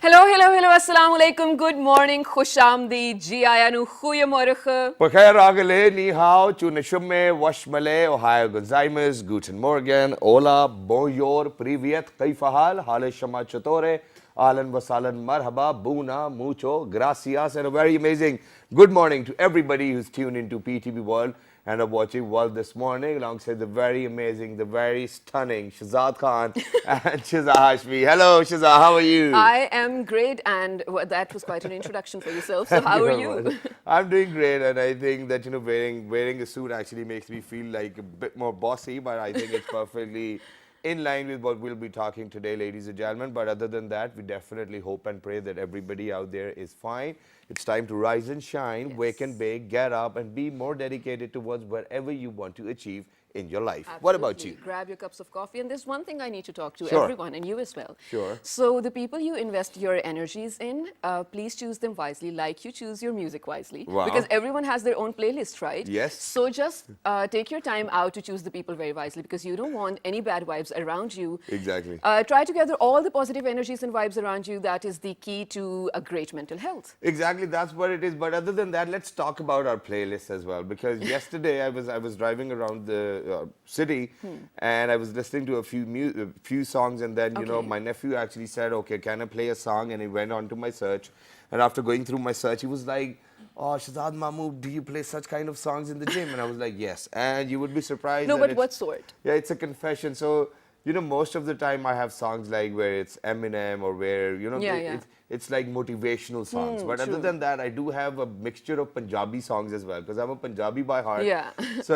Hello, hello, hello, assalamu alaikum, good morning, khushamdi, ji ayanu, goeiemorgen. Pakhair agale, ni hao, chunishumme, washmale, ohio gozaimas, guten morgen, hola, bonjour, privyet, kaifa hal, hale shama chatore, ahlan wasalan, marhaba, buna, mucho, gracias, and a very amazing good morning to everybody who's tuned into PTB World and are watching World this morning alongside the very amazing, the very stunning Shazad Khan and Shiza Hashmi. Hello, Shiza, how are you? I am great, and that was quite an introduction for yourself. So, Thank you how are very you? much. I'm doing great, and I think that wearing a suit actually makes me feel like a bit more bossy. But I think it's perfectly in line with what we'll be talking today, ladies and gentlemen. But other than that, we definitely hope and pray that everybody out there is fine. It's time to rise and shine, wake and Yes. bake, get up, and be more dedicated towards whatever you want to achieve in your life. What about Absolutely. you? Grab your cups of coffee. And there's one thing I need to talk to Sure. everyone, and you as well. Sure. So, the people you invest your energies in, please choose them wisely, like you choose your music wisely. Wow. Because everyone has their own playlist, right? Yes. So, just take your time out to choose the people very wisely because you don't want any bad vibes around you. Exactly. Try to gather all the positive energies and vibes around you. That is the key to a great mental health. Exactly, that's what it is. But other than that, let's talk about our playlist as well. Because yesterday I was driving around the city and I was listening to a few songs, and then Okay. my nephew actually said, "Okay, can I play a song?" And he went on to my search, and after going through my search, he was like, "Oh, Shazad Mahmood, do you play such kind of songs in the gym?" And I was like, "Yes." And you would be surprised. No, that but it's- what sort? Yeah, it's a confession. So. Most of the time I have songs like where it's Eminem or where, Yeah, yeah. it's like motivational songs. But other true. than that, I do have a mixture of Punjabi songs as well because I'm a Punjabi by heart. Yeah. So,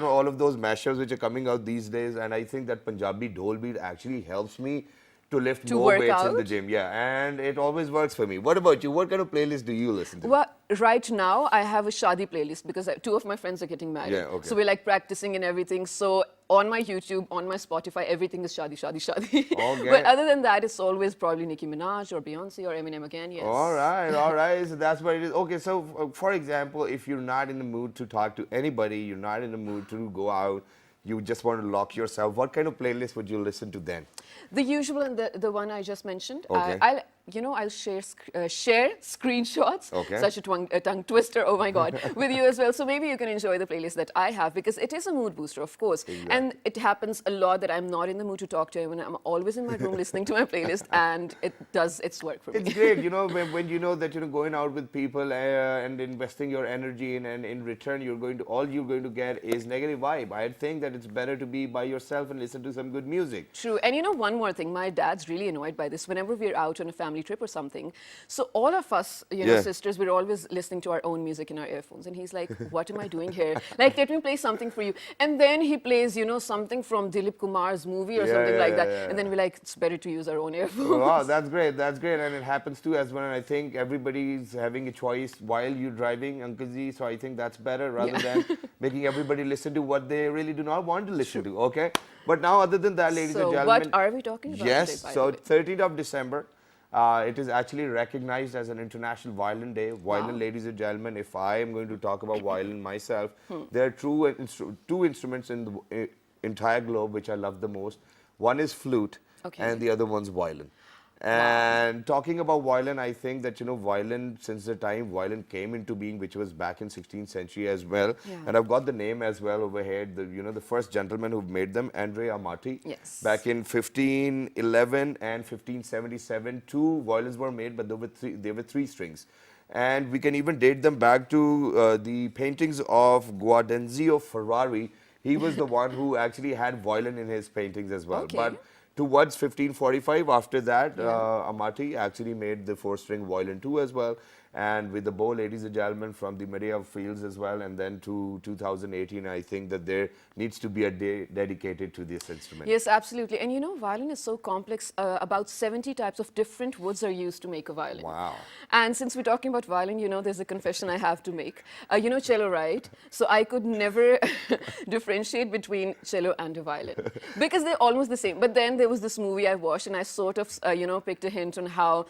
all of those mashups which are coming out these days, and I think that Punjabi dhol beat actually helps me to lift To more work weights in the out? gym. Yeah, and it always works for me. What about you? What kind of playlist do you listen to? Well, right now I have a shadi playlist because two of my friends are getting married. Yeah, okay. So we're like practicing and everything. So on my YouTube, on my Spotify, everything is shadi, shadi, shadi. Okay. But other than that, it's always probably Nicki Minaj or Beyonce or Eminem again. Yes. All right, all right. So that's what it is. Okay, so for example, if you're not in the mood to talk to anybody, you're not in the mood to go out, you just want to lock yourself, what kind of playlist would you listen to then? The usual and the one I just mentioned. Okay. I'll share screenshots. Okay. Such a tongue twister. Oh my God, with you as well. So maybe you can enjoy the playlist that I have because it is a mood booster, of course. And it happens a lot that I'm not in the mood to talk to anyone. I'm always in my room listening to my playlist, and it does its work for me. It's great, when you know that going out with people and investing your energy in, and in return all you're going to get is negative vibe. I think that it's better to be by yourself and listen to some good music. True. And one more thing, my dad's really annoyed by this. Whenever we're out on a family trip or something, so all of us, Yeah. sisters, we're always listening to our own music in our earphones. And he's like, what am I doing here? Like, let me play something for you. And then he plays, something from Dilip Kumar's movie or Yeah, something yeah, like yeah, that. yeah. And then we're like, it's better to use our own earphones. Wow, that's great. That's great. And it happens too as well. And I think everybody's having a choice while you're driving, Uncle Z. So I think that's better rather than making everybody listen to what they really do not want to listen to. Okay. But now, other than that, ladies and So gentlemen. what are we talking about Yes. today, by So the way? 13th of December. It is actually recognized as an International Violin Day. Violin, ladies and gentlemen, if I am going to talk about violin myself, there are two instruments in the entire globe which I love the most. One is flute, Okay. and the other one's violin. And talking about violin, I think that violin, since the time violin came into being, which was back in 16th century as well, Yeah. and I've got the name as well over here. The first gentleman who made them, Andre Amati. Yes. Back in 1511 and 1577, two violins were made, but they were three strings. And we can even date them back to the paintings of Guardenzio Ferrari. He was the one who actually had violin in his paintings as well. Okay. But towards 1545, after that, Amati actually made the four-string violin too as well. And with the bow, ladies and gentlemen, from the Medea fields as well, and then to 2018, I think that there needs to be a day dedicated to this instrument. Yes, absolutely. And violin is so complex. About 70 types of different woods are used to make a violin. Wow. And since we're talking about violin, there's a confession I have to make. Cello, right? So I could never differentiate between cello and a violin because they're almost the same. But then there was this movie I watched, and I sort of, picked a hint on how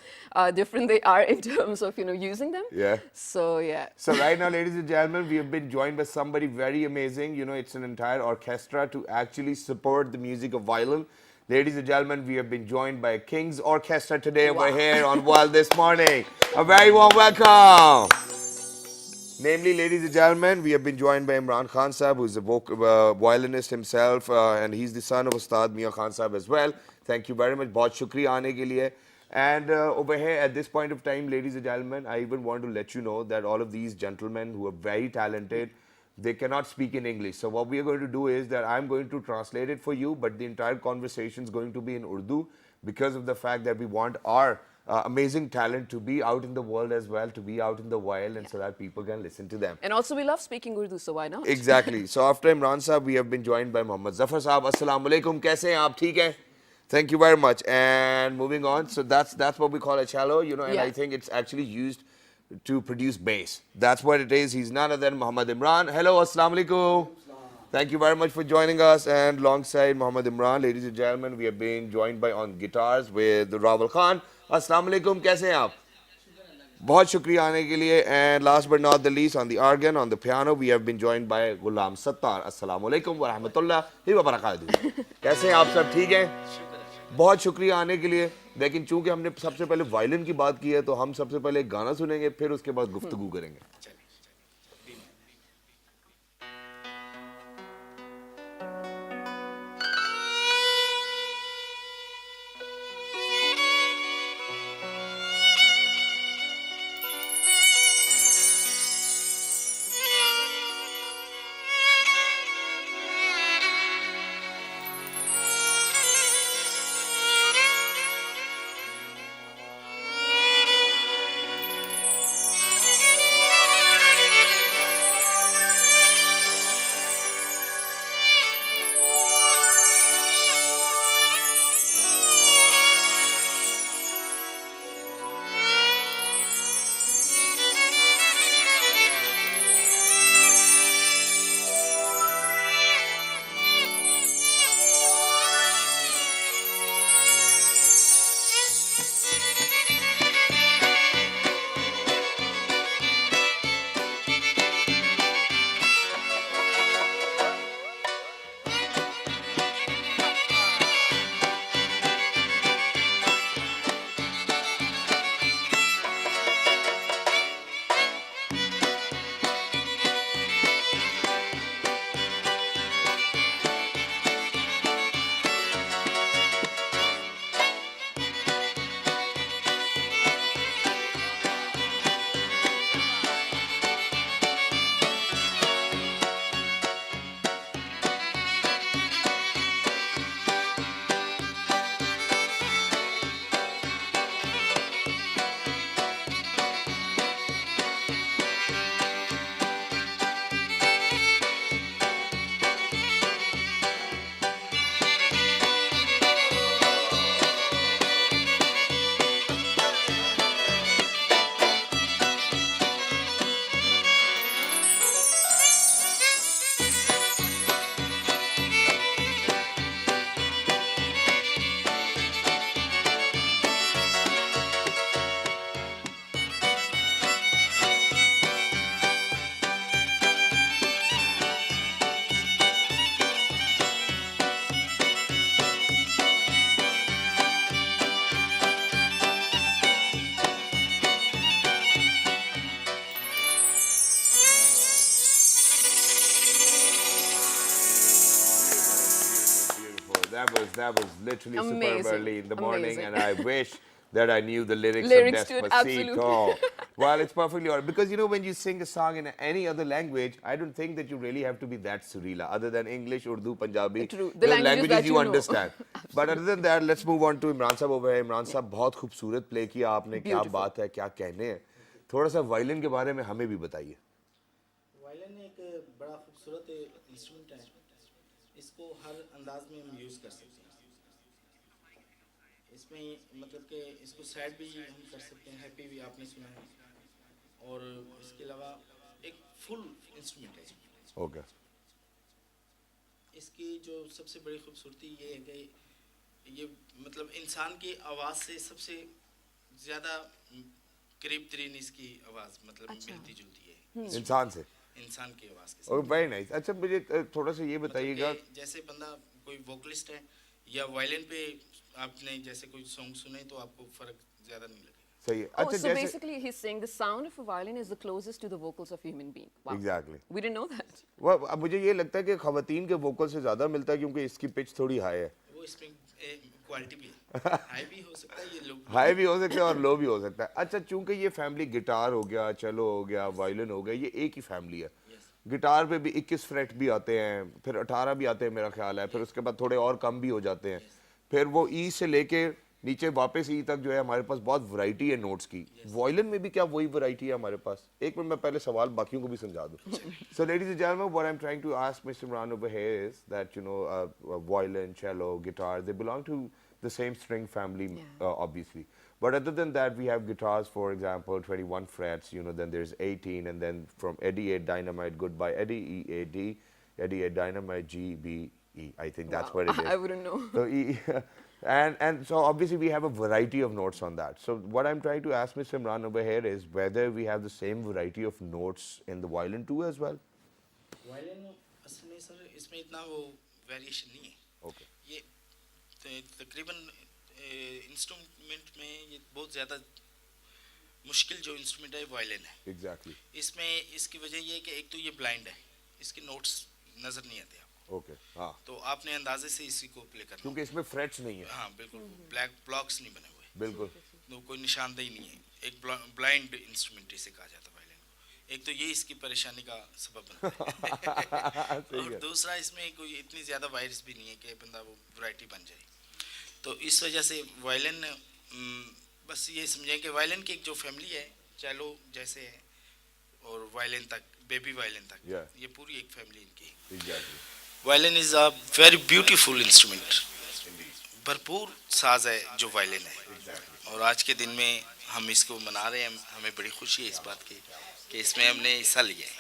different they are in terms of, using them. Yeah. So, yeah. So right now, ladies and gentlemen, we have been joined by somebody very amazing. It's an entire orchestra to actually support the music of violin. Ladies and gentlemen, we have been joined by King's Orchestra today over Wow. here on Wild this morning. A very warm welcome. Namely, ladies and gentlemen, we have been joined by Imran Khan Sahab, who's a violinist himself, and he's the son of Ustad Mia Khan Sahab as well. Thank you very much. बहुत शुक्रिया आने के लिए. And over here, at this point of time, ladies and gentlemen, I even want to let you know that all of these gentlemen who are very talented, they cannot speak in English. So what we are going to do is that I'm going to translate it for you, but the entire conversation is going to be in Urdu because of the fact that we want our amazing talent to be out in the world as well, to be out in the wild, and so that people can listen to them. And also, we love speaking Urdu, so why not? Exactly. So after Imran Saab, we have been joined by Mohammad Zafar Saab. Assalamu alaikum. कैसे हैं आप? ठीक है? Thank you very much. And moving on, so that's what we call a cello, you know, and Yeah. I think it's actually used to produce bass. That's what it is. He's none other than Muhammad Imran. Hello, assalamu alaikum. Thank you very much for joining us. And alongside Muhammad Imran, ladies and gentlemen, we have been joined by on guitars with Rawal Khan. Assalamu alaikum. कैसे हैं आप? बहुत शुक्रिया आने के लिए. And last but not the least, on the organ, on the piano, we have been joined by Ghulam Sattar. Assalamu alaikum wa rahmatullahi wa barakatuh. कैसे हैं आप सब? ठीक हैं? बहुत शुक्रिया आने के लिए. लेकिन चूंकि हमने सबसे पहले वायलिन की बात की है, तो हम सबसे पहले एक गाना सुनेंगे, फिर उसके बाद गुफ्तगू करेंगे. That was literally superb Amazing. early in the morning, Amazing. and I wish that I knew the lyrics Lyrics of to it, Despacito. Well, it's perfectly alright, because you know when you sing a song in any other language, I don't think that you really have to be that surreal, other than English, Urdu, Punjabi. True. The languages that you you know. understand. But other than that, let's move on to Imran Sahab over here. Imran Sahab, बहुत खूबसूरत play किया आपने. क्या Beautiful. बात है, क्या कहने हैं. थोड़ा सा वायलिन के बारे में हमें भी बताइए. वायलिन एक बड़ा खूबसूरत इंस्ट्रूमेंट है. इसको हर अंदाज में हम यूज़ कर सकते हैं. इसमें मतलब कि इसको सैड भी हम कर सकते हैं, हैप्पी भी आपने सुना है, और इसके अलावा एक फुल इंस्ट्रूमेंट है. ओके. इसकी जो सबसे बड़ी खूबसूरती ये है कि ये मतलब इंसान की आवाज़ से सबसे ज़्यादा करीब तरीन इसकी आवाज़ मतलब मिलती जुलती है इंसान से. इंसान की आवाज़ के और साथ. Very nice. अच्छा मुझे थोड़ा सा ये बताइएगा. मतलब कि जैसे बंदा कोई वोकलिस्ट है, या वायलिन पे आपने जैसे कोई सॉन्ग सुने तो आपको फर्क ज़्यादा नहीं लगेगा। सही है। Oh, अच्छा so जैसे basically he's saying the sound of a violin is the closest to the vocals of a human being. Wow. Exactly We didn't know that. वो अब मुझे ये लगता है कि खवातीन के वोकल से ज़्यादा मिलता है क्योंकि इसकी पिच थोड़ी हाई है। वो इसमें क्वालिटी भी है, हाई भी हो सकता है, ये लो हाई भी हो सकता है और लो भी हो सकता है। अच्छा चूंकि ये फैमिली गिटार हो गया, चेलो हो गया, वायलिन हो गया, ये एक ही फैमिली है। गिटार पे भी 21 फ्रेट भी आते हैं, फिर 18 भी आते हैं मेरा ख्याल है, फिर उसके बाद थोड़े और कम भी हो जाते हैं, फिर वो ई से लेके नीचे वापस ई तक जो है हमारे पास बहुत वैरायटी है नोट्स की। वायलिन में भी क्या वही वैरायटी है हमारे पास? एक मिनट मैं पहले सवाल बाकियों को भी समझा दूं। So ladies and gentlemen, what I'm trying to ask Mr. Imran over here is that violin, cello, guitar, they belong to the same string family, obviously. But other than that, we have guitars, for example, 21 frets, then there's 18, and then from Eddie 8 Dynamite, Goodbye Eddie, E-A-D, Eddie 8 Dynamite, G-B-E. I think that's Wow. what it is. I wouldn't know. So, and so obviously we have a variety of notes on that. So what I'm trying to ask Mr. Imran over here is whether we have the same variety of notes in the violin too as well. Violin असल में sir इसमें इतना वो variation नहीं है। Okay. ये तकरीबन instrument में ये बहुत ज़्यादा मुश्किल जो इंस्ट्रूमेंट है वायलिन है। Exactly. इसमें इसकी वजह ये है कि एक तो ये ब्लाइंड है, इसके नोट्स नज़र नहीं आते आपको, Okay. हाँ. तो आपने अंदाजे से इसी को प्ले करना क्योंकि इसमें फ्रेट्स नहीं है. होगा। हाँ बिल्कुल, ब्लैक ब्लॉक्स नहीं बने हुए, बिल्कुल. तो कोई निशानदेही नहीं है, एक ब्लाइंड इंस्ट्रूमेंट इसे कहा जाता है वायलिन को। एक तो ये इसकी परेशानी का सबब बनता है और दूसरा इसमें कोई इतनी ज़्यादा वायर्स भी नहीं है कि बंदा वो वैरायटी बन जाए। तो इस वजह से वायलिन बस ये समझें कि वायलिन की एक जो फैमिली है, चैलो जैसे है और वायलिन तक, बेबी वायलिन तक, ये पूरी एक फैमिली इनकी। Exactly. Violin is a very beautiful instrument, भरपूर साज है जो वायलिन है, और आज के दिन में हम इसको मना रहे हैं। हमें बड़ी खुशी है इस बात की कि इसमें हमने हिस्सा लिया है।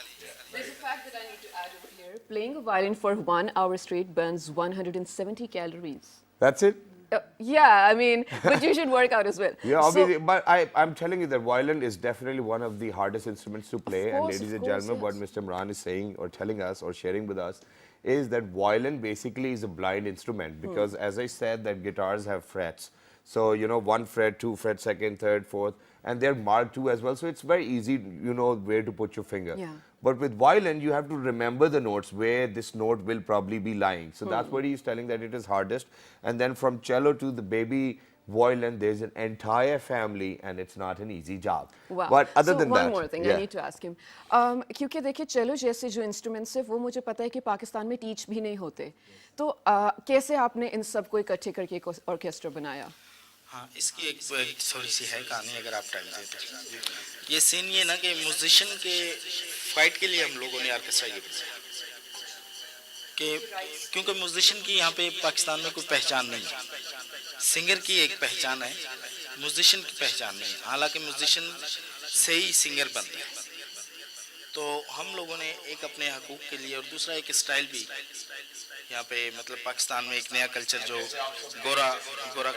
There's a fact that I need to add over here. Playing a violin for 1 hour straight burns 170 calories. That's it? Yeah, I mean, but you should work out as well. Yeah, So- obviously, but I'm telling you that violin is definitely one of the hardest instruments to play. And course, ladies of and course, gentlemen, what yes. Mr. Imran is saying or telling us or sharing with us is that violin basically is a blind instrument because as I said that guitars have frets. So, 1 fret, 2 fret, second, third, fourth, and they're marked too as well. So it's very easy, where to put your finger. Yeah. But with violin, you have to remember the notes where this note will probably be lying. So that's what he's telling that it is hardest. And then from cello to the baby violin, there's an entire family, and it's not an easy job. Wow. But other so than one that, more thing I need to ask him. क्योंकि देखिए चलो जैसे जो instruments है वो मुझे पता है कि पाकिस्तान में टीच भी नहीं होते, तो कैसे आपने इन सब को इकट्ठे करके एक ऑर्केस्ट्रा बनाया? हाँ, इसकी एक थोड़ी सी है कहानी, अगर आप टाइम दें तो। ये सीन ये ना कि म्यूजिशियन के फाइट के लिए हम लोगों ने ऑर्केस्ट्रा ये बनाया कि क्योंकि म्यूजिशियन की यहाँ पे पाकिस्तान में कोई पहचान नहीं है। सिंगर की एक पहचान है, म्यूजिशियन की पहचान नहीं है। हालांकि म्यूजिशियन से ही सिंगर बनता है। तो हम लोगों ने एक अपने हकूक़ के लिए और दूसरा एक स्टाइल भी यहाँ पे, मतलब पाकिस्तान में एक नया कल्चर जो गोरा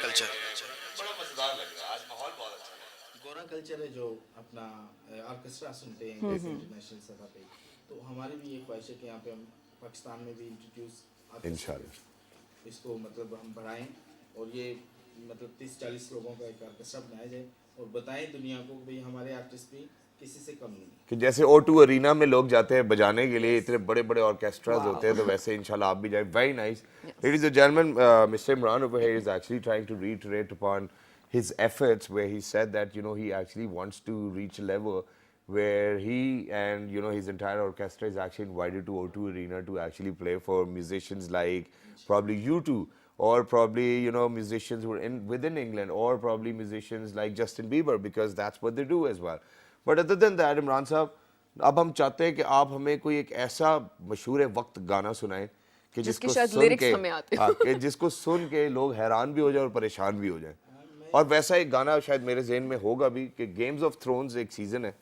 कल्चर, गोरा कल्चर है जो अपना ऑर्केस्ट्रा सुनते हैं जैसे इंटरनेशनल सतह पे, तो हमारी भी ये ख्वाहिश है कि यहाँ पे हम पाकिस्तान में भी इंट्रोड्यूस इंशाल्लाह इसको मतलब हम बढ़ाएं और ये मतलब 30-40 लोगों का एक ऑर्केस्ट्रा बनाया जाए और बताएं दुनिया को भाई हमारे आर्टिस्ट भी किसी से कम नहीं। कि जैसे O2 अरीना में लोग जाते हैं बजाने के लिए, इतने बड़े बड़े ऑर्केस्ट्रास होते हैं, तो वैसे इंशाल्लाह आप भी जाए। Very nice. Ladies and gentlemen, Mr. Imran over here is actually trying to reiterate upon his efforts where he said that he actually wants to reach a level where he and his entire orchestra is actually invited to O2 Arena to actually play for musicians like probably U2 or probably musicians who are within England or probably musicians like Justin Bieber, because that's what they do as well. But other than that, Imran साहब, अब हम चाहते हैं कि आप हमें कोई एक ऐसा मशहूर वक्त गाना सुनाएं कि जिसके जिसको शायद सुन lyrics के हमें आते हो। हाँ, कि जिसको सुन के लोग हैरान भी हो जाए और परेशान भी हो जाए। और वैसा एक गाना शायद मेरे ज़हन में होगा भी कि गेम्स ऑफ थ्रोन्स एक सीज़न है,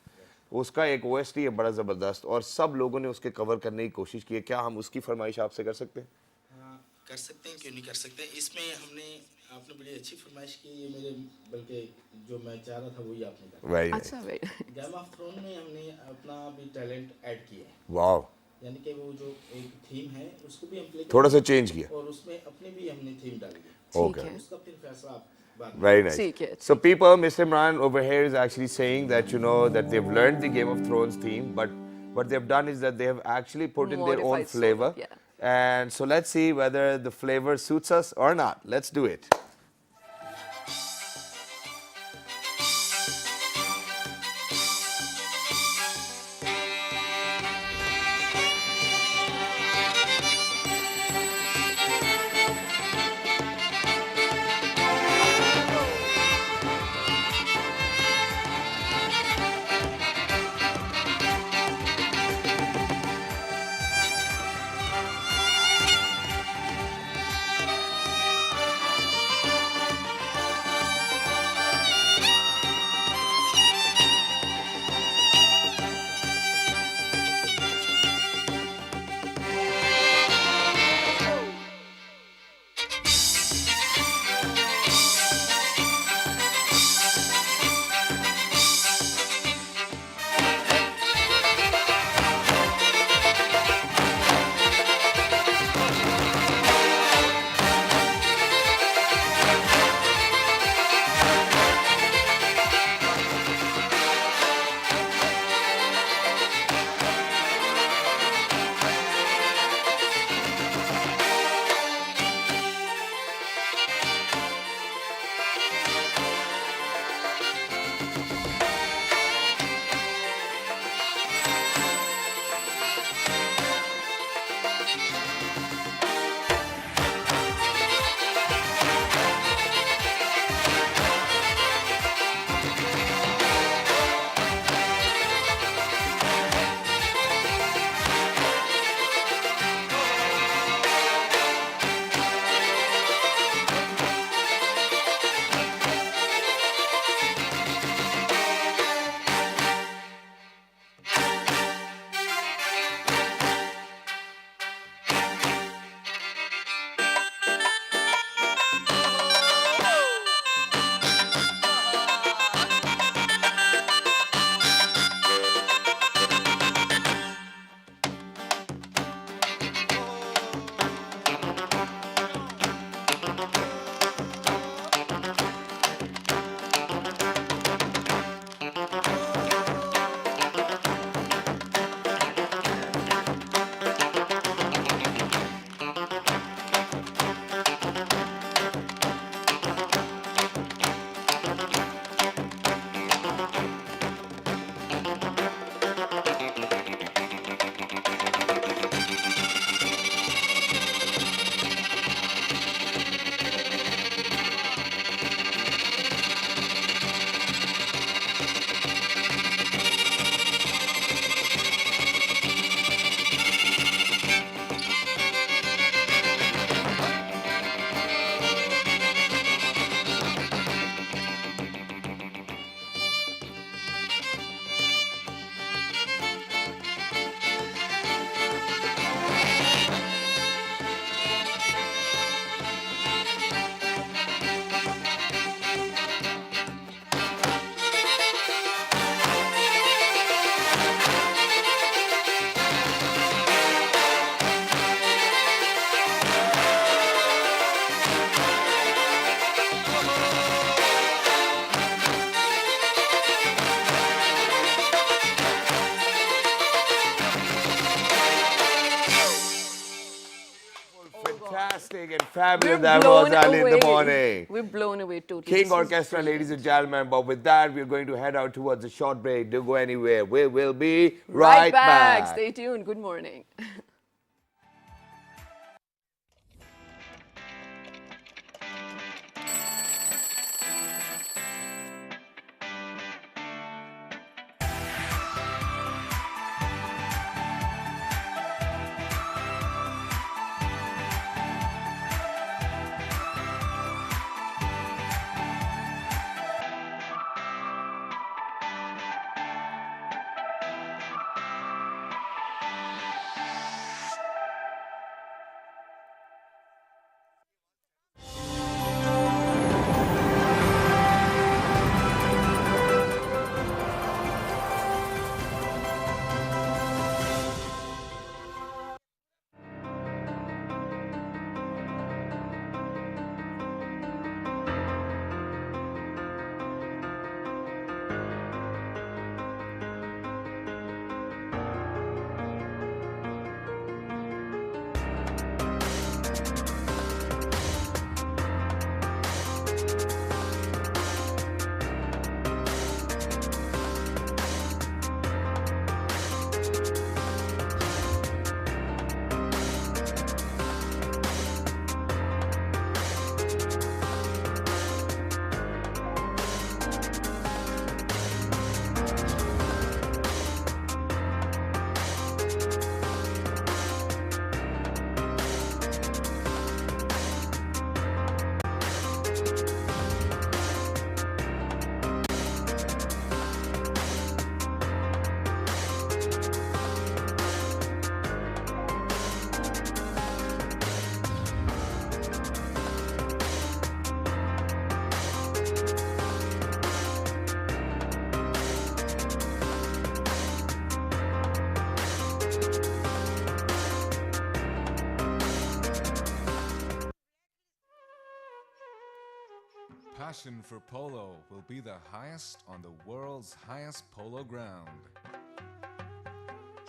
उसका एक OST है बड़ा ज़बरदस्त और सब लोगों ने उसके कवर करने की कोशिश की है। क्या हम उसकी फरमाइश आपसे कर सकते हैं? हाँ, कर सकते हैं, क्यों नहीं कर सकते। इसमें हमने, आपने बड़ी अच्छी फरमाइश की, ये मेरे बल्कि जो मैं चाह रहा था वही आपने कहा। Very nice. अच्छा भाई। गेम ऑफ थ्रोन में हमने अपना भी टैलेंट ऐड किया है। वाह। यानी कि वो जो एक थीम है उसको भी हम प्ले थोड़ा सा करेंगे चेंज किया. और उसमें अपनी भी हमने थीम डाली है, ठीक Okay. है. उसका फिर फैसला आप बाद में Very nice. ठीक है, So ठीक. people, Mr. Imran over here is actually saying that that they've learned the Game of Thrones theme, but what they've done is that they have actually put in their own Modified sort flavor. of, yeah. And so let's see whether the flavor suits us or not. Let's do it. Fantastic and fabulous We're that was blown early in the away. morning. We're blown away totally. King This was Orchestra, ladies and brilliant. gentlemen. But with that, we're going to head out towards a short break. Don't go anywhere. We will be Right right back. back. Stay tuned. Good morning. competition for polo will be the highest on the world's highest polo ground.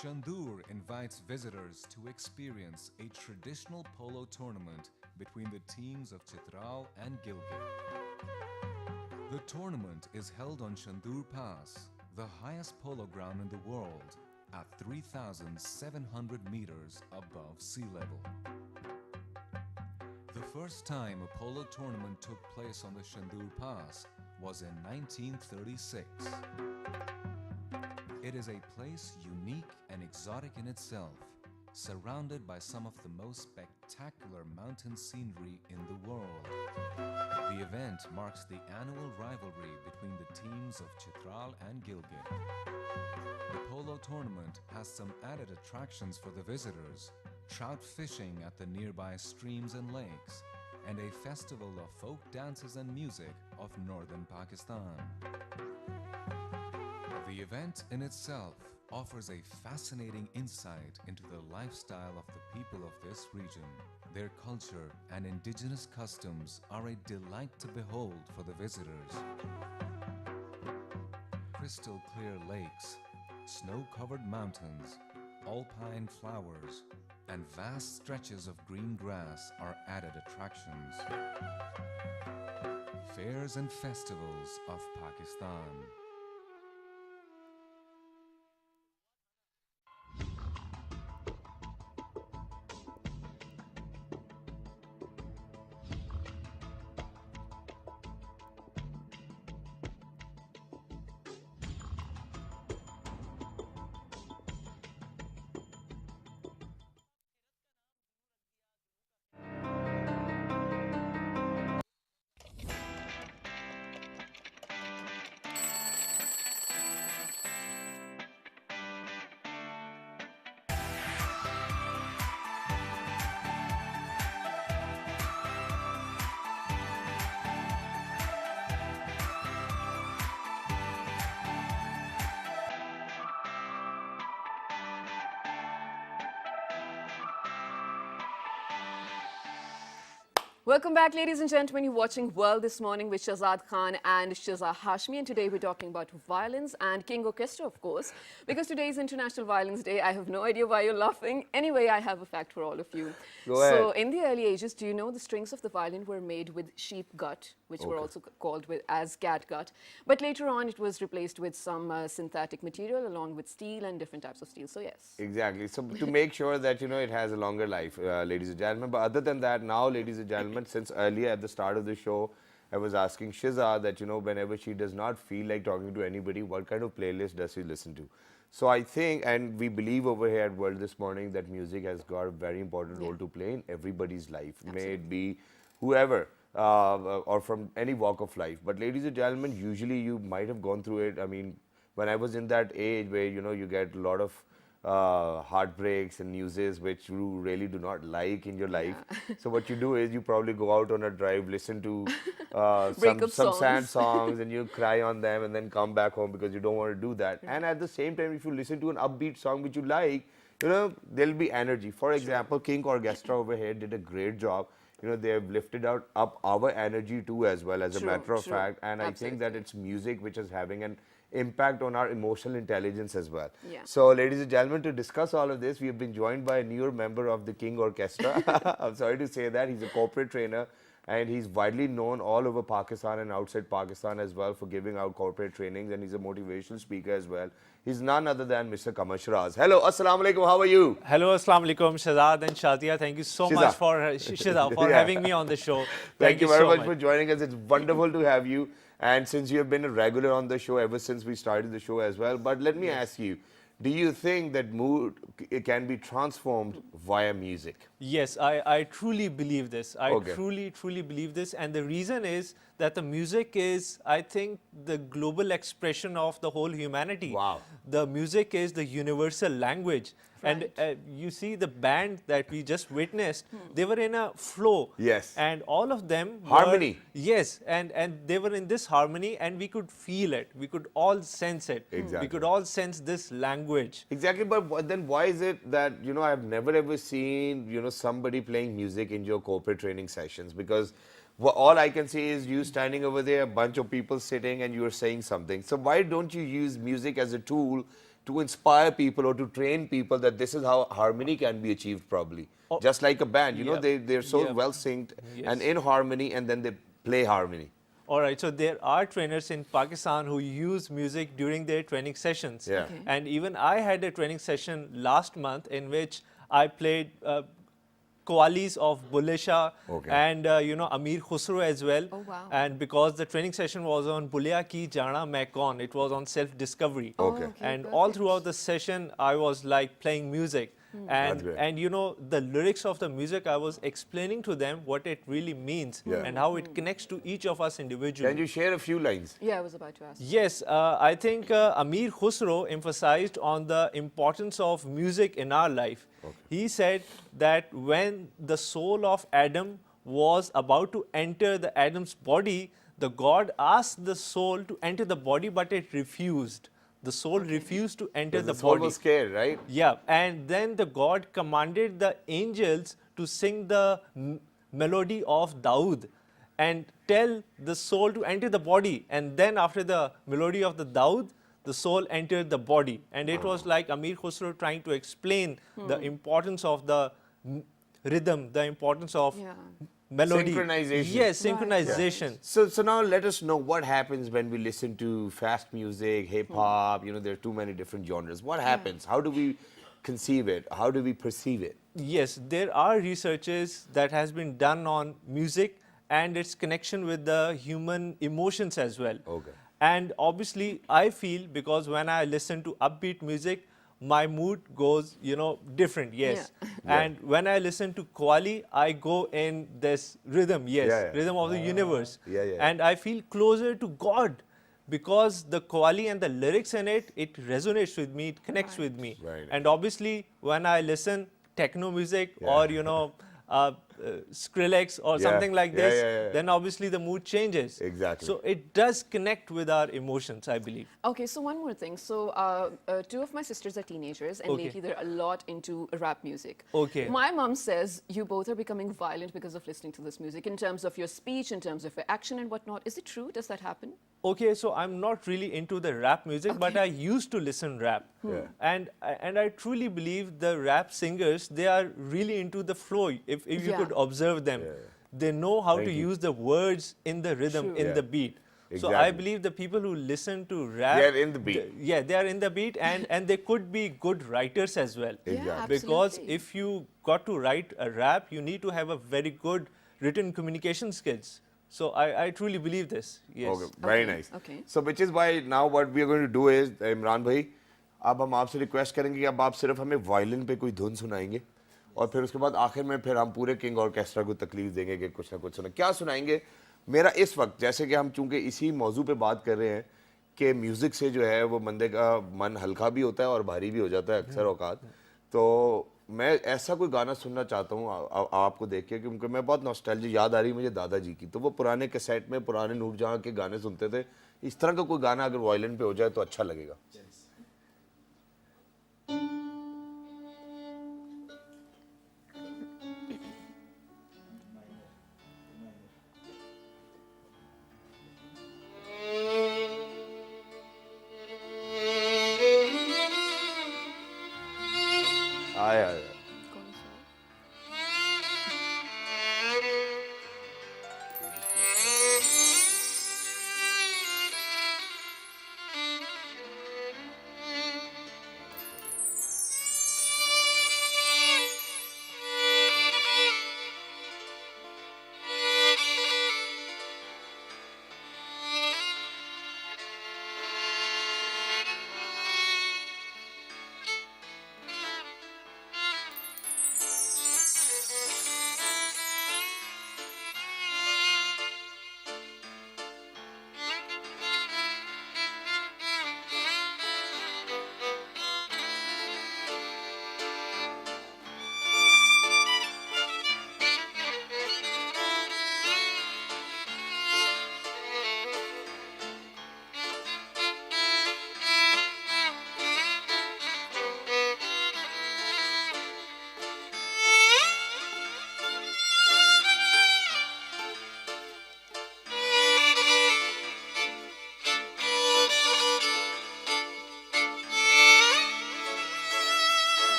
Chandur invites visitors to experience a traditional polo tournament between the teams of Chitral and Gilgit. The tournament is held on Chandur Pass, the highest polo ground in the world, at 3,700 meters above sea level. The first time a polo tournament took place on the Chandur Pass was in 1936. It is a place unique and exotic in itself, surrounded by some of the most spectacular mountain scenery in the world. The event marks the annual rivalry between the teams of Chitral and Gilgit. The polo tournament has some added attractions for the visitors: trout fishing at the nearby streams and lakes, and a festival of folk dances and music of northern Pakistan. The event in itself offers a fascinating insight into the lifestyle of the people of this region. Their culture and indigenous customs are a delight to behold for the visitors. Crystal clear lakes, snow-covered mountains, alpine flowers, and vast stretches of green grass are added attractions. Fairs and festivals of Pakistan. Welcome back, ladies and gentlemen. You're watching World this morning with Shahzad Khan and Shiza Hashmi. And today we're talking about violins and King Orchestra, of course, because today is International Violins Day. I have no idea why you're laughing. Anyway, I have a fact for all of you. Go ahead. So, in the early ages, do you know the strings of the violin were made with sheep gut, which were also called as cat gut. But later on, it was replaced with some synthetic material along with steel and different types of steel. So, yes. Exactly. So to make sure that, it has a longer life, ladies and gentlemen. But other than that, now, ladies and gentlemen, since earlier at the start of the show, I was asking Shiza that, whenever she does not feel like talking to anybody, what kind of playlist does she listen to? So I think, and we believe over here at World this morning, that music has got a very important role to play in everybody's life. Absolutely. May it be whoever or from any walk of life. But ladies and gentlemen, usually you might have gone through it. I mean, when I was in that age where, you get a lot of heartbreaks and newses which you really do not like in your life. So what you do is you probably go out on a drive, listen to some sad songs and you cry on them and then come back home because you don't want to do that. And at the same time, if you listen to an upbeat song which you like, there'll be energy. For example, King Orchestra over here did a great job. They have lifted up our energy too as well, as a matter of fact. And I think that it's music which is having an impact on our emotional intelligence as well. Yeah. So, ladies and gentlemen, to discuss all of this, we have been joined by a newer member of the King Orchestra. I'm sorry to say that. He's a corporate trainer and he's widely known all over Pakistan and outside Pakistan as well for giving out corporate trainings, and he's a motivational speaker as well. He's none other than Mr. Qamar Shiraz. Hello, Assalamu Alaikum, how are you? Hello, Assalamu Alaikum, Shahzad and Shazia. Thank you so much for Shiza for having me on the show. Thank you very much for joining us. It's wonderful to have you. And since you have been a regular on the show ever since we started the show as well, but let me ask you, do you think that mood can be transformed via music? Yes, I truly believe this. I truly believe this. And the reason is that the music is, I think, the global expression of the whole humanity. Wow. The music is the universal language. Right. And you see the band that we just witnessed, they were in a flow. Yes. And all of them harmony. Yes, and they were in this harmony and we could feel it. We could all sense it. Exactly. We could all sense this language. Exactly, but then why is it that, I've never ever seen, somebody playing music in your corporate training sessions? Because Well, all I can see is you standing over there, a bunch of people sitting, and you're saying something. So why don't you use music as a tool to inspire people or to train people that this is how harmony can be achieved probably? Just like a band, you know, Yeah. they're so Yeah. well synced and Yes. in harmony, and then they play harmony. All right, so there are trainers in Pakistan who use music during their training sessions. Yeah. Okay. And even I had a training session last month in which I played Qawwalis of Bulle Shah Okay. and Amir Khusro as well. Oh, wow. And because the training session was on Bulia Ki Jana Main Kaun, it was on self-discovery. Okay. And all perfect. throughout the session, I was like playing music. That's great. And you know, the lyrics of the music, I was explaining to them what it really means Yeah. and how it connects to each of us individually. Can you share a few lines? Yeah, I was about to ask. Yes, I think Amir Khusro emphasized on the importance of music in our life. He said that when the soul of Adam was about to enter the Adam's body, the God asked the soul to enter the body, but it refused. The soul refused to enter the The soul body. was scared, right? Yeah, and then the God commanded the angels to sing the melody of Dawood and tell the soul to enter the body. And then after the melody of the Dawood, the soul entered the body. And it was like Amir Khusro trying to explain the importance of the rhythm, the importance of Yeah. melody. Synchronization. Yes, Right, synchronization. So now let us know what happens when we listen to fast music, hip hop. You know, there are too many different genres. What happens? How do we conceive it? How do we perceive it? Yes, there are researches that has been done on music and its connection with the human emotions as well. Okay. And obviously, I feel because when I listen to upbeat music, my mood goes, different, yes. Yeah. And when I listen to Qawwali, I go in this rhythm, yes, Yeah, yeah. rhythm of the universe. Yeah, yeah. And I feel closer to God because the Qawwali and the lyrics in it, it resonates with me, it connects with me. Right. And obviously, when I listen techno music Yeah. or, Skrillex or Yeah. something like Yeah, this, yeah, yeah. then obviously the mood changes. Exactly. So it does connect with our emotions, I believe. Okay, so one more thing. So two of my sisters are teenagers, and Okay. lately they're a lot into rap music. Okay. My mom says you both are becoming violent because of listening to this music, in terms of your speech, in terms of your action and whatnot. Is it true? Does that happen? Okay, so I'm not really into the rap music, but I used to listen rap. Yeah. And I truly believe the rap singers, they are really into the flow. If you Yeah. could observe them, they know how Thank to you. use the words in the rhythm, True. in Yeah. the beat. So Exactly. I believe the people who listen to rap, They are in the beat. they are in the beat, and they could be good writers as well. Exactly. Because absolutely. if you got to write a rap, you need to have a very good written communication skills. So I truly believe this. Yes. Okay, very Okay, nice. okay. So which is why now what we are going to do is, Imran भाई, अब हम आपसे request करेंगे कि अब आप सिर्फ हमें वायलिन पे कोई धुन सुनाएंगे और फिर उसके बाद आखिर में फिर हम पूरे किंग ऑर्केस्ट्रा को तकलीफ देंगे कि कुछ ना कुछ सुना। क्या सुनाएंगे? मेरा इस वक्त, जैसे कि हम चूंकि इसी मौजू पे बात कर रहे हैं कि म्यूज़िक से जो है वो बंदे का मन हल्का भी होता है और भारी भी हो जाता है अक्सर औकात, तो मैं ऐसा कोई गाना सुनना चाहता हूँ आपको देख के, क्योंकि मैं बहुत नॉस्टैल्जिया याद आ रही है मुझे दादाजी की, तो वो पुराने कैसेट में पुराने नूरजहां के गाने सुनते थे। इस तरह का कोई गाना अगर वायलिन पे हो जाए तो अच्छा लगेगा। आया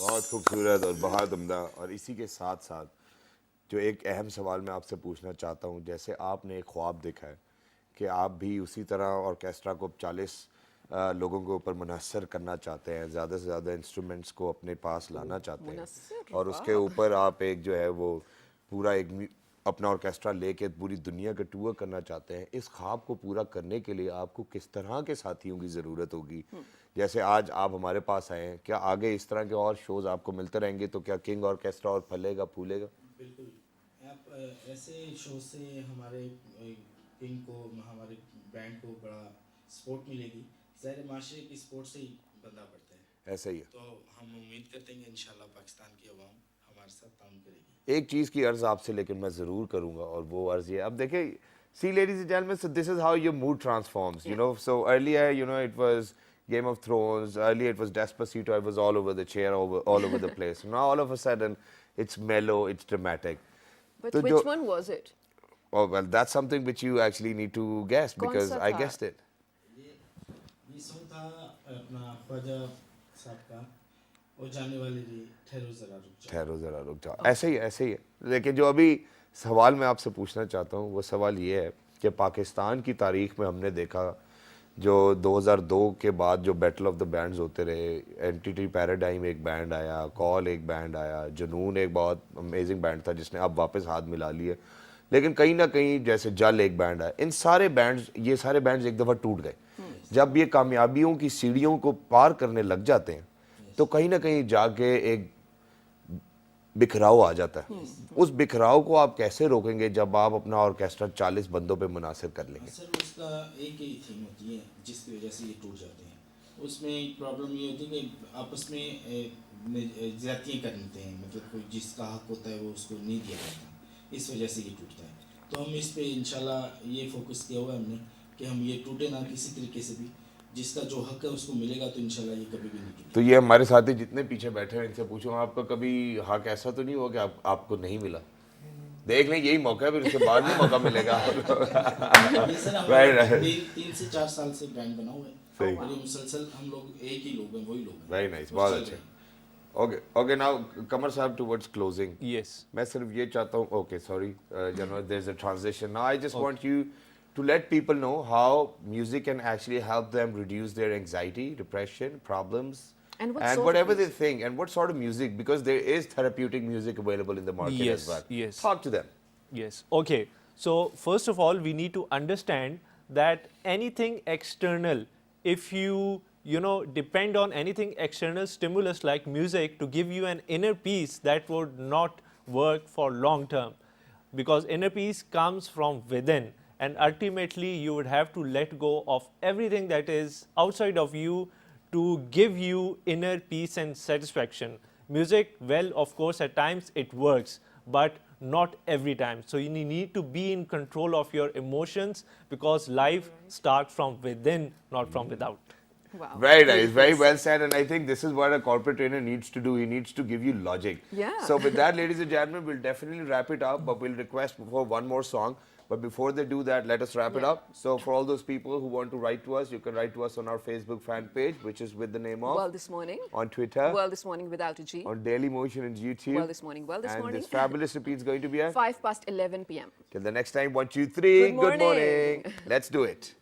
बहुत खूबसूरत और बहुत उम्दा। और इसी के साथ साथ जो एक अहम सवाल मैं आपसे पूछना चाहता हूँ, जैसे आपने एक ख्वाब देखा है कि आप भी उसी तरह ऑर्केस्ट्रा को 40 लोगों के ऊपर मुनहसर करना चाहते हैं, ज़्यादा से ज़्यादा इंस्ट्रूमेंट्स को अपने पास लाना चाहते हैं, मुनस्सिर, और उसके वाह। ऊपर आप एक जो है वो पूरा एक अपना ऑर्केस्ट्रा लेके पूरी दुनिया का टूर करना चाहते हैं। इस ख्वाब को पूरा करने के लिए आपको किस तरह के साथियों की ज़रूरत होगी? जैसे आज आप हमारे पास आए हैं, क्या आगे इस तरह के और शोज़ आपको मिलते रहेंगे? तो क्या किंग ऑर्केस्ट्रा और फलेगा फूलेगा? बिल्कुल। आप ऐसे शो से हमारे किंग को, हमारे बैंड को बड़ा सपोर्ट मिलेगी। ज़ाहिर माशरे की सपोर्ट से ही बंदा बढ़ता है। ऐसा ही है। तो हम उम्मीद करते हैं कि इंशाल्लाह पाकिस्तान की आवाम हमारे साथ काम करेगी। एक चीज़ की अर्ज़ आपसे लेकिन मैं ज़रूर करूँगा, और वो अर्ज़ ये, अब देखिए, see ladies and gentleman, so this is how your mood transforms, you know. So earlier, you know, it was Game of Thrones, earlier it was Despacito, it was all over the chair, all over the place. Now all of a sudden it's mellow, it's dramatic. But तो which जो, one was it? oh well, that's something which you actually need to guess, कौन because सा I था? guessed it. ये song था अपना ख्वाजा साहब का, वो जाने वाले रे ठहरो ज़रा रुक जाओ। ठहरो ज़रा रुक जाओ, ऐसे ही है। लेकिन जो अभी सवाल मैं आपसे पूछना चाहता हूँ, वो सवाल ये है कि पाकिस्तान की तारीख में हमने देखा, जो 2002 के बाद जो बैटल ऑफ द बैंड्स होते रहे, एंटिटी पैराडाइम एक बैंड आया, कॉल एक बैंड आया, जुनून एक बहुत अमेजिंग बैंड था जिसने अब वापस हाथ मिला लिए, लेकिन कहीं ना कहीं जैसे जल एक बैंड आया, इन सारे बैंड्स, ये सारे बैंड्स एक दफ़ा टूट गए। जब ये कामयाबियों की सीढ़ियों को पार करने लग जाते हैं तो कहीं ना कहीं जाके एक बिखराव आ जाता है। उस बिखराव को आप कैसे रोकेंगे जब आप अपना ऑर्केस्ट्रा 40 बंदों पे मुनासिब कर लेंगे? सर उसका एक ही थीम होती है जिसकी वजह से ये टूट जाते हैं। उसमें एक प्रॉब्लम ये होती है कि आपस में ज्यादतियाँ कर लेते हैं, मतलब कोई जिसका हक होता है वो उसको नहीं दिया जाता, इस वजह से ये टूटता है। तो हम इस पे इंशाल्लाह ये फोकस किया हुआ है हमने कि हम ये टूटे ना किसी तरीके से भी, जिसका जो हक है उसको मिलेगा, तो इंशाल्लाह ये कभी भी नहीं टूटेगा। तो ये हमारे साथी जितने पीछे बैठे हैं, इनसे पूछूं, आपका कभी हक ऐसा तो नहीं हुआ कि आपको नहीं मिला? देख लें, यही मौका है, फिर उसके बाद नहीं मौका मिलेगा। ये सर हमारा 3 से 4 साल से बैंड बना हुआ है, सही। और ये मुसलसल हम लोग एक ही लोग हैं, वही लोग हैं। वेरी नाइस, और बहुत चल अच्छे। रहे हैं। ओके नाउ कमर साहब, टुवर्ड्स क्लोजिंग, Yes. मैं सिर्फ ये चाहता हूँ, okay sorry, you know, there's a transition now. I just want you to let people know how music can actually help them reduce their anxiety, depression, problems, And what sort of whatever they music? think, and what sort of music, because there is therapeutic music available in the market as Yes, well. yes. Talk to them. Yes. Okay. So first of all, we need to understand that anything external, if you know depend on anything external stimulus like music to give you an inner peace, that would not work for long term, because inner peace comes from within, and ultimately you would have to let go of everything that is outside of you to give you inner peace and satisfaction. Music, well, of course, at times it works, but not every time. So you need to be in control of your emotions, because life starts from within, not from without. Wow. Very nice, very Beautiful. well said, and I think this is what a corporate trainer needs to do. He needs to give you logic. Yeah. So with that, ladies and gentlemen, we'll definitely wrap it up, but we'll request for one more song. But before they do that, let us wrap it Yeah. up. So for all those people who want to write to us, you can write to us on our Facebook fan page, which is with the name of Well, this morning. on Twitter, Well, this morning without a G. on Daily Motion and YouTube. Well, this morning. Well, this and morning. this fabulous repeat is going to be at 5 past 11 p.m. till the next time. 1, 2, 3. Good morning. Let's do it.